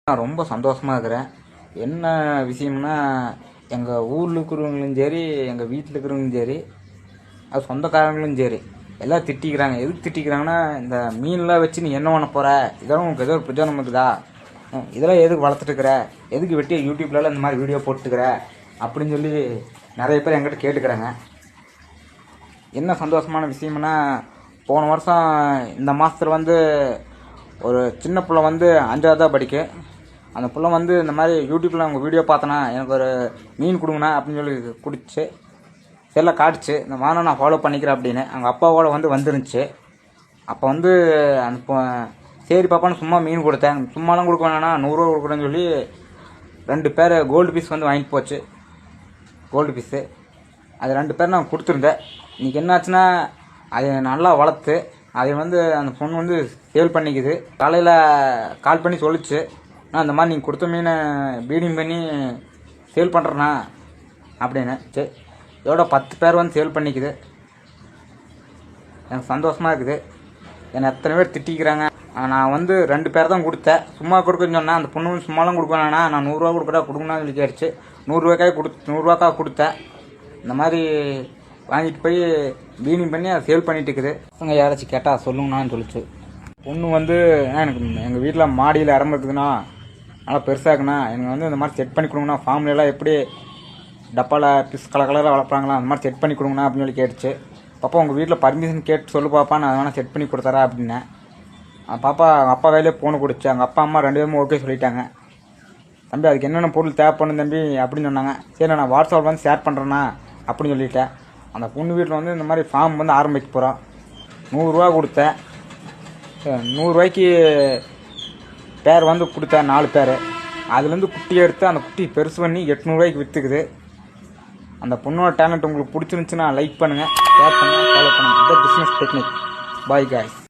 நான் ரொம்ப சந்தோஷமாக இருக்கிறேன். என்ன விஷயம்னா, எங்கள் ஊரில் இருக்கிறவங்களும் சரி, எங்கள் வீட்டில் இருக்கிறவங்களும் சரி, அது சொந்தக்காரங்களும் சரி, எல்லாம் திட்டிக்கிறாங்க. எதுக்கு திட்டிக்கிறாங்கன்னா, இந்த மீன்லாம் வச்சு நீ என்ன பண்ண போகிற, இதெல்லாம் உனக்கு ஏதோ ஒரு பிரயோஜனம் இருக்குதா, இதெல்லாம் எதுக்கு வளர்த்துட்டுக்கிற, எதுக்கு வெட்டி யூடியூப்லலாம் இந்த மாதிரி வீடியோ போட்டுக்கிற அப்படின்னு சொல்லி நிறைய பேர் என்கிட்ட கேட்டுக்கிறாங்க. என்ன சந்தோஷமான விஷயம்னா, போன வருஷம் இந்த மாதத்தில் ஒரு சின்ன பிள்ளை 5வது தான் படிக்கு. அந்த பிள்ளை இந்த மாதிரி யூடியூப்பில் அவங்க வீடியோ பார்த்தனா எனக்கு ஒரு மீன் கொடுங்கண்ணா அப்படின்னு சொல்லி குடிச்சு செல்லில் காட்டுச்சு. இந்த மாதிரி நான் ஃபாலோ பண்ணிக்கிறேன் அப்படின்னு அவங்க அப்பாவோட வந்துருந்துச்சு. அப்போ அந்த சரி பாப்பான்னு சும்மா மீன் கொடுத்தேன். சும்மாலாம் கொடுக்க வேணாண்ணா, 100 ரூபா கொடுக்குறேன்னு சொல்லி 2 பேர் கோல்டு பீஸ் வாங்கிட்டு போச்சு. கோல்டு பீஸு அது 2 பேர் நான் கொடுத்துருந்தேன். இன்றைக்கி என்னாச்சுன்னா, அதை நல்லா வளர்த்து அதை அந்த பொண்ணு சேல் பண்ணிக்குது. காலையில் கால் பண்ணி சொல்லிச்சு, நான் இந்த மாதிரி நீங்கள் கொடுத்த மீனை பீடிங் பண்ணி சேல் பண்ணுறேண்ணா அப்படின்னு. சரி, இதோட 10 பேர் சேல் பண்ணிக்குது. எனக்கு சந்தோஷமாக இருக்குது. என்னை எத்தனை பேர் திட்டிக்கிறாங்க. நான் 2 பேர் தான் கொடுத்தேன். சும்மா கொடுக்குன்னு சொன்னேன். அந்த பொண்ணு சும்மாலாம் கொடுக்கணும்னா நான் 100 ரூபா கொடுக்கணும்னு சொல்லி கேட்டுச்சு. 100 ரூபாய்க்காக கொடுத்தேன். இந்த மாதிரி வாங்கிட்டு போய் பீனிங் பண்ணி அதை சேல் பண்ணிட்டு இருக்குது. பசங்க யாராச்சும் கேட்டால் சொல்லுங்கண்ணான்னு சொல்லிச்சு. பொண்ணு எனக்கு எங்கள் வீட்டில் மாடியில் இடம் இருக்குதுண்ணா, நல்லா பெருசாக இருக்குண்ணா, எனக்கு இந்த மாதிரி செட் பண்ணி கொடுங்கண்ணா, ஃபார்ம்லாம் எப்படி டப்பாவில் பிஸ் கலராக வளர்ப்பாங்களா அந்த மாதிரி செட் பண்ணி கொடுங்கண்ணா அப்படின்னு சொல்லி கேட்டுச்சு. பாப்பா உங்கள் வீட்டில் பர்மிஷன் கேட்டு சொல்லு பாப்பா, நான் வேணால் செட் பண்ணி கொடுத்தரா அப்படின்னேன். பாப்பா அவங்க அப்பா கையிலே ஃபோனு கொடுத்து அவங்க அப்பா அம்மா 2 பேருமே ஓகே சொல்லிட்டாங்க. தம்பி அதுக்கு என்னென்ன பொருள் தேவைப்படும் தம்பி அப்படின்னு சொன்னாங்க. சரி நான் வாட்ஸ்அப்பில் ஷேர் பண்ணுறேண்ணா அப்படின்னு சொல்லிட்டேன். அந்த பொண்ணு வீட்டில் இந்த மாதிரி ஃபார்ம் ஆரம்பிக்க போகிறோம். 100 ரூபா கொடுத்தேன். 100 ரூபாய்க்கு பேர் கொடுத்தேன் 4 பேர். அதுலேருந்து குட்டியை எடுத்து அந்த குட்டி பெருசு பண்ணி 800 ரூபாய்க்கு விற்றுக்குது. அந்த பொண்ணோட டேலண்ட் உங்களுக்கு பிடிச்சிருந்துச்சுன்னா லைக் பண்ணுங்கள், ஷேர் பண்ணுங்கள், ஃபாலோ பண்ணுங்கள். இந்த பிஸ்னஸ் டெக்னிக். Bye guys.